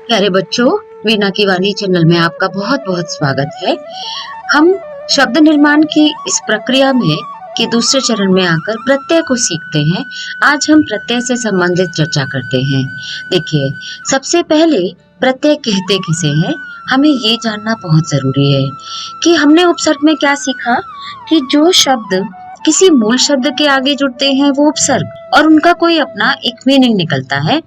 प्यारे बच्चों, वीणा की वाणी चैनल में आपका बहुत बहुत स्वागत है। हम शब्द निर्माण की इस प्रक्रिया में के दूसरे चरण में आकर प्रत्यय को सीखते हैं। आज हम प्रत्यय से संबंधित चर्चा करते हैं। देखिए, सबसे पहले प्रत्यय कहते किसे हैं, हमें ये जानना बहुत जरूरी है कि हमने उपसर्ग में क्या सीखा कि जो शब्द किसी मूल शब्द के आगे जुड़ते हैं वो उपसर्ग और उनका कोई अपना एक मीनिंग निकलता है,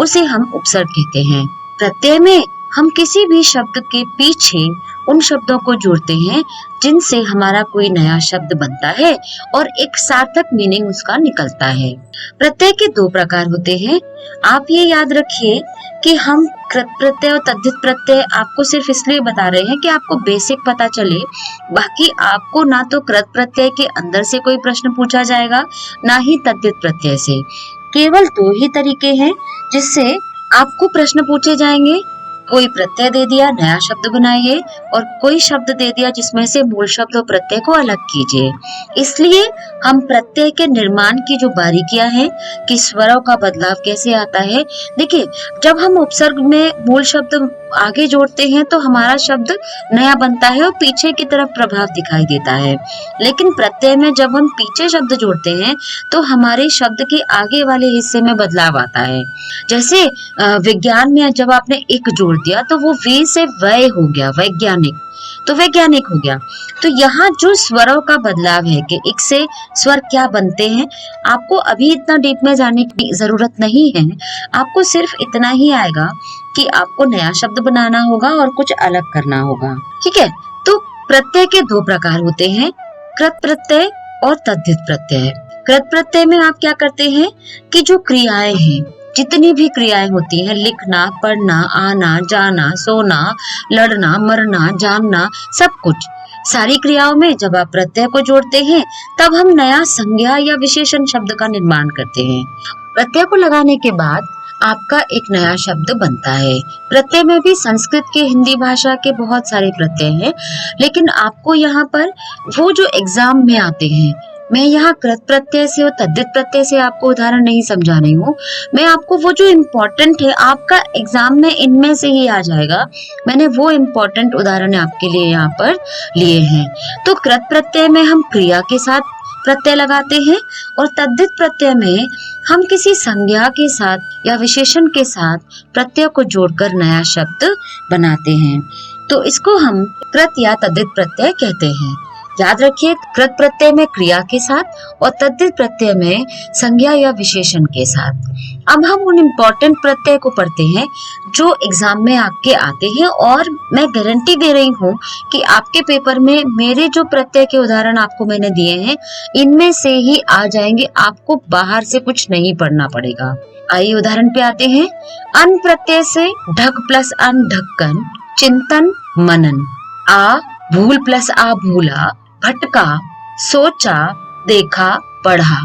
उसे हम उपसर्ग कहते हैं। प्रत्यय में हम किसी भी शब्द के पीछे उन शब्दों को जोड़ते हैं जिनसे हमारा कोई नया शब्द बनता है और एक सार्थक मीनिंग उसका निकलता है। प्रत्यय के दो प्रकार होते हैं। आप ये याद रखिए कि हम कृत प्रत्यय और तद्धित प्रत्यय आपको सिर्फ इसलिए बता रहे हैं कि आपको बेसिक पता चले। बाकी आपको ना तो कृत प्रत्यय के अंदर से कोई प्रश्न पूछा जाएगा, ना ही तद्धित प्रत्यय से। केवल दो ही तरीके हैं जिससे आपको प्रश्न पूछे जाएंगे। कोई प्रत्यय दे दिया, नया शब्द बनाइए, और कोई शब्द दे दिया जिसमें से मूल शब्द और प्रत्यय को अलग कीजिए। इसलिए हम प्रत्यय के निर्माण की जो बारीकियां हैं कि स्वरों का बदलाव कैसे आता है, देखिए, जब हम उपसर्ग में मूल शब्द आगे जोड़ते हैं तो हमारा शब्द नया बनता है और पीछे की तरफ प्रभाव दिखाई देता है। लेकिन प्रत्यय में जब हम पीछे शब्द जोड़ते हैं तो हमारे शब्द के आगे वाले हिस्से में बदलाव आता है। जैसे विज्ञान में जब आपने एक जोड़ दिया तो वो वे से वय हो गया, वैज्ञानिक, तो वैज्ञानिक हो गया। तो यहाँ जो स्वरों का बदलाव है कि एक से स्वर क्या बनते हैं, आपको अभी इतना डीप में जाने की जरूरत नहीं है। आपको सिर्फ इतना ही आएगा कि आपको नया शब्द बनाना होगा और कुछ अलग करना होगा। ठीक है, तो प्रत्यय के दो प्रकार होते हैं, कृत प्रत्यय और तद्धित प्रत्यय। कृत प्रत्यय में आप क्या करते हैं कि जो क्रियाएं हैं, जितनी भी क्रियाएं होती हैं, लिखना, पढ़ना, आना, जाना, सोना, लड़ना, मरना, जानना, सब कुछ, सारी क्रियाओं में जब आप प्रत्यय को जोड़ते हैं तब हम नया संज्ञा या विशेषण शब्द का निर्माण करते हैं। प्रत्यय को लगाने के बाद आपका एक नया शब्द बनता है। प्रत्यय में भी संस्कृत के, हिंदी भाषा के बहुत सारे प्रत्यय हैं, लेकिन आपको यहाँ पर वो जो एग्जाम में आते हैं, मैं यहाँ कृत प्रत्यय से और तद्धित प्रत्यय से आपको उदाहरण नहीं समझा रही हूँ। मैं आपको वो जो इम्पोर्टेंट है, आपका एग्जाम में इनमें से ही आ जाएगा, मैंने वो इम्पोर्टेंट उदाहरण आपके लिए यहाँ पर लिए हैं। तो कृत प्रत्यय में हम क्रिया के साथ प्रत्यय लगाते हैं और तद्धित प्रत्यय में हम किसी संज्ञा के साथ या विशेषण के साथ प्रत्यय को जोड़कर नया शब्द बनाते हैं। तो इसको हम कृत या तद्धित प्रत्यय कहते हैं। याद रखिए, कृत प्रत्यय में क्रिया के साथ और तद्धित प्रत्यय में संज्ञा या विशेषण के साथ। अब हम उन इम्पोर्टेंट प्रत्यय को पढ़ते हैं जो एग्जाम में आपके आते हैं, और मैं गारंटी दे रही हूँ कि आपके पेपर में मेरे जो प्रत्यय के उदाहरण आपको मैंने दिए हैं, इनमें से ही आ जाएंगे, आपको बाहर से कुछ नहीं पढ़ना पड़ेगा। आइए उदाहरण पे आते हैं। अन प्रत्यय से ढक प्लस अन ढक्कन, चिंतन मनन। आ भूल प्लस आ भूला, भटका, सोचा, देखा, पढ़ा।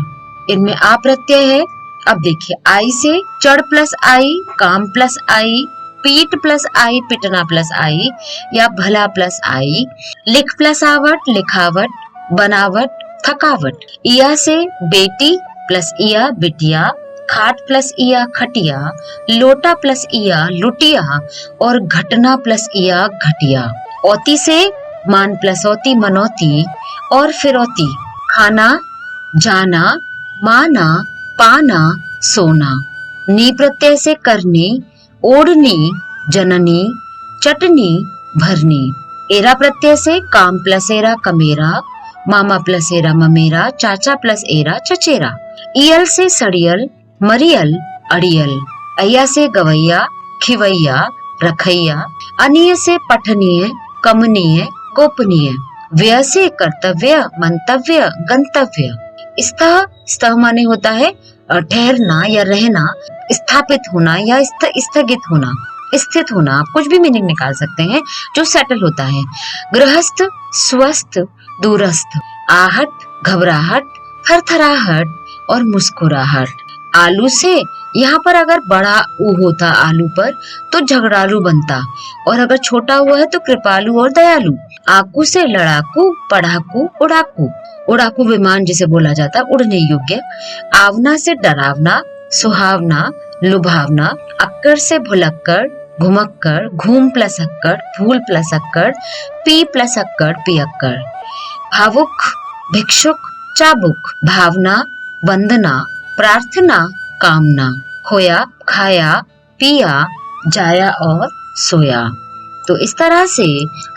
इनमें आ प्रत्यय है। अब देखिए, आई से चढ़ प्लस आई, काम प्लस आई, पीट प्लस आई, पिटना प्लस आई, या भला प्लस आई। लिख प्लस आवट, लिखावट, बनावट, थकावट। इया से बेटी प्लस इया, बिटिया। खाट प्लस इया, खटिया। लोटा प्लस इया, लुटिया, और घटना प्लस इया, घटिया। औती से मान प्लस औती, मनौती, और फिरौती। खाना, जाना, माना, पाना, सोना। नी प्रत्यय से करनी, ओढ़नी, जननी, चटनी, भरनी। एरा प्रत्यय से काम प्लस एरा, कमेरा। मामा प्लस एरा, ममेरा। चाचा प्लस एरा, चचेरा। इयल से सड़ियल, मरियल, अड़ियल। अय्या से गवैया, खिवैया, रखैया। अनीय से पठनीय, कमनीय, गोपनीय। व्यय से कर्तव्य, मंतव्य, गंतव्य। स्तः माने होता है ठहरना या रहना, स्थापित होना या स्थगित होना, स्थित होना। आप कुछ भी मीनिंग निकाल सकते हैं जो सेटल होता है। गृहस्थ, स्वस्थ, दूरस्थ। आहट, घबराहट, थरथराहट, और मुस्कुराहट। आलू से, यहाँ पर अगर बड़ा ऊ होता आलू पर तो झगड़ालू बनता, और अगर छोटा हुआ है तो कृपालु और दयालु। आकू से लड़ाकू, पढ़ाकू, उड़ाकू। उड़ाकू विमान जिसे बोला जाता है, उड़ने योग्य। आवना से डरावना, सुहावना, लुभावना। अक्कर से भुलक्कर, घुमक्कड़, घूम प्लस अक्कड़, फूल प्लस अक्कड़, पी प्लस अक्कड़, पियक्कड़। भावुक, भिक्षुक, चाबुक, भावना, वंदना, प्रार्थना, कामना, खोया, खाया, पिया, जाया और सोया। तो इस तरह से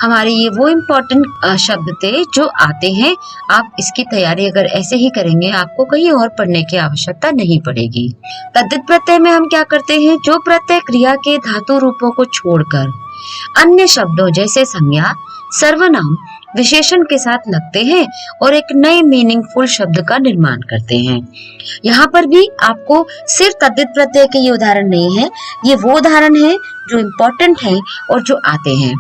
हमारे ये वो इम्पोर्टेंट शब्द थे जो आते हैं। आप इसकी तैयारी अगर ऐसे ही करेंगे, आपको कहीं और पढ़ने की आवश्यकता नहीं पड़ेगी। तद्धित प्रत्यय में हम क्या करते हैं, जो प्रत्यय क्रिया के धातु रूपों को छोड़कर अन्य शब्दों जैसे संज्ञा, सर्वनाम, विशेषण के साथ लगते हैं और एक नए मीनिंगफुल शब्द का निर्माण करते हैं। यहाँ पर भी आपको सिर्फ तद्धित प्रत्यय के ये उदाहरण नहीं है, ये वो उदाहरण है जो इम्पोर्टेंट है और जो आते हैं।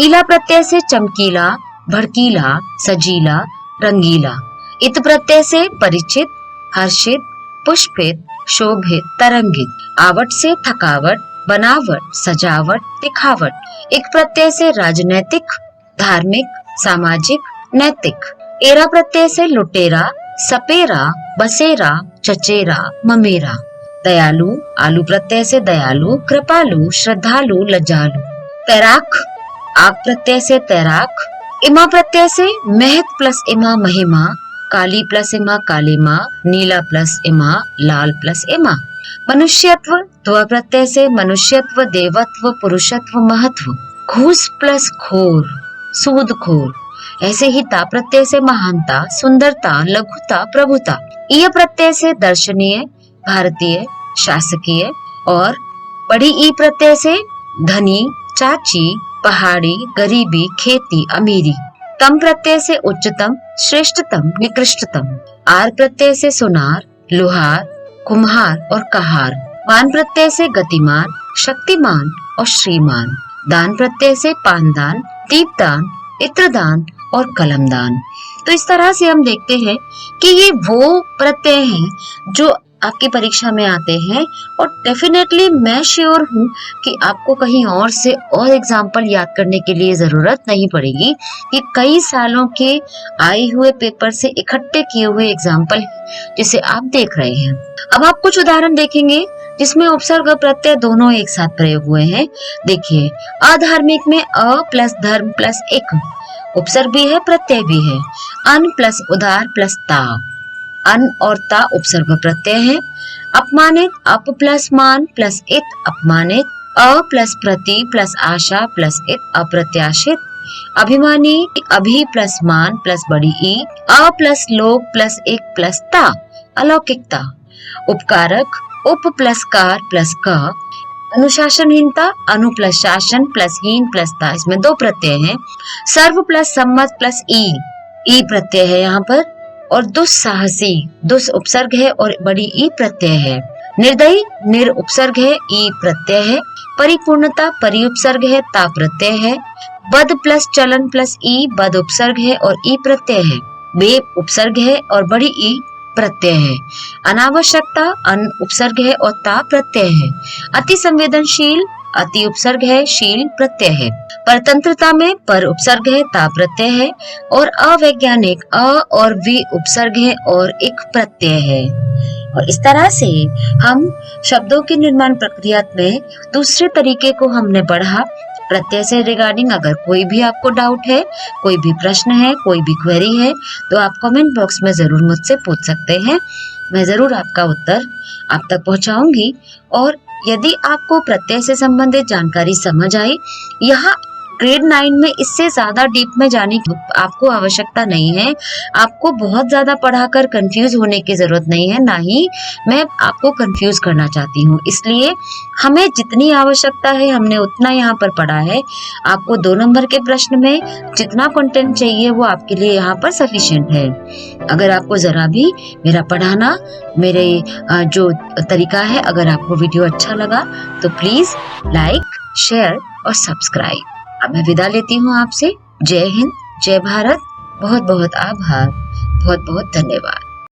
ईला प्रत्यय से चमकीला, भड़कीला, सजीला, रंगीला। इत प्रत्यय से परिचित, हर्षित, पुष्पित, शोभित, तरंगित। आवट से थकावट, बनावट, सजावट, दिखावट। एक प्रत्यय से राजनैतिक, धार्मिक, सामाजिक, नैतिक। एरा प्रत्यय से लुटेरा, सपेरा, बसेरा, चचेरा, ममेरा। दयालु, आलू प्रत्यय से दयालु, कृपालु, श्रद्धालु, लज्जालु। तैराक, आग प्रत्यय से तैराक। इमा प्रत्यय से महत प्लस इमा, महिमा। काली प्लस इमा, कालीमा। नीला प्लस इमा, लाल प्लस इमा। मनुष्यत्व, त्व प्रत्यय से मनुष्यत्व, देवत्व, पुरुषत्व, महत्व। घूस प्लस खोर, सूदखोर। ऐसे ही ता प्रत्यय से महानता, सुंदरता, लघुता, प्रभुता। ईय प्रत्यय से दर्शनीय, भारतीय, शासकीय। और बड़ी ई प्रत्यय से धनी, चाची, पहाड़ी, गरीबी, खेती, अमीरी। तम प्रत्यय से उच्चतम, श्रेष्ठतम, निकृष्टतम। आर प्रत्यय से सुनार, लोहार, कुम्हार और कहार। मान प्रत्यय से गतिमान, शक्तिमान और श्रीमान। दान प्रत्यय से पानदान, दीपदान, इत्रदान और कलमदान। तो इस तरह से हम देखते हैं कि ये वो प्रत्यय हैं जो आपकी परीक्षा में आते हैं और डेफिनेटली मैं श्योर हूँ कि आपको कहीं और से और एग्जाम्पल याद करने के लिए जरूरत नहीं पड़ेगी। ये कई सालों के आए हुए पेपर से इकट्ठे किए हुए एग्जाम्पल जिसे आप देख रहे हैं। अब आप कुछ उदाहरण देखेंगे जिसमें उपसर्ग और प्रत्यय दोनों एक साथ प्रयोग हुए हैं। देखिए, अधार्मिक में अ प्लस धर्म प्लस एक उपसर्ग भी है, प्रत्यय भी है। अन प्लस उदार प्लस ता, अन और ता उपसर्ग प्रत्यय है। अपमानित, अप प्लस मान प्लस इत, अपमानित। अ प्लस प्रति प्लस आशा प्लस इत, अप्रत्याशित। अभिमानी, अभि प्लस मान प्लस बड़ी ई। अ प्लस लोक प्लस एक प्लस ता, अलौकिकता। उपकारक, उप प्लस कार प्लस क। अनुशासनहीनता, अनु प्लस शासन प्लस हीन प्लस ता, इसमें दो प्रत्यय हैं। सर्व प्लस सम्मत प्लस ई प्रत्यय है यहाँ पर। और दुस्साहसी, दुस उपसर्ग है और बड़ी ई प्रत्यय है। निर्दयी, निर उपसर्ग है, ई प्रत्यय है। परिपूर्णता, परि उपसर्ग है, ता प्रत्यय है। बद प्लस चलन प्लस ई, बद उपसर्ग है और ई प्रत्यय है। बे उपसर्ग है और बड़ी ई प्रत्यय है। अनावश्यकता, अन उपसर्ग है और ता प्रत्यय है। अति संवेदनशील, अति उपसर्ग है, शील प्रत्यय है। परतंत्रता में पर उपसर्ग है, ता प्रत्यय है। और अवैज्ञानिक, अ और वी उपसर्ग है और एक प्रत्यय है। और इस तरह से हम शब्दों की निर्माण प्रक्रिया में दूसरे तरीके को हमने पढ़ा। प्रत्यय से रिगार्डिंग अगर कोई भी आपको डाउट है, कोई भी प्रश्न है, कोई भी क्वेरी है, तो आप कमेंट बॉक्स में जरूर मुझसे पूछ सकते हैं। मैं जरूर आपका उत्तर आप तक पहुंचाऊंगी। और यदि आपको प्रत्यय से संबंधित जानकारी समझ आई, यहाँ ग्रेड 9 में इससे ज्यादा डीप में जाने की आपको आवश्यकता नहीं है। आपको बहुत ज्यादा पढ़ाकर कंफ्यूज होने की जरूरत नहीं है, ना ही मैं आपको कंफ्यूज करना चाहती हूँ। इसलिए हमें जितनी आवश्यकता है हमने उतना यहाँ पर पढ़ा है। आपको 2 नंबर के प्रश्न में जितना कंटेंट चाहिए वो आपके लिए यहाँ पर सफिशिएंट है। अगर आपको जरा भी मेरा पढ़ाना, मेरे जो तरीका है, अगर आपको वीडियो अच्छा लगा तो प्लीज लाइक, शेयर और सब्सक्राइब। अब मैं विदा लेती हूँ आपसे। जय हिंद, जय भारत, बहुत बहुत आभार, बहुत बहुत धन्यवाद।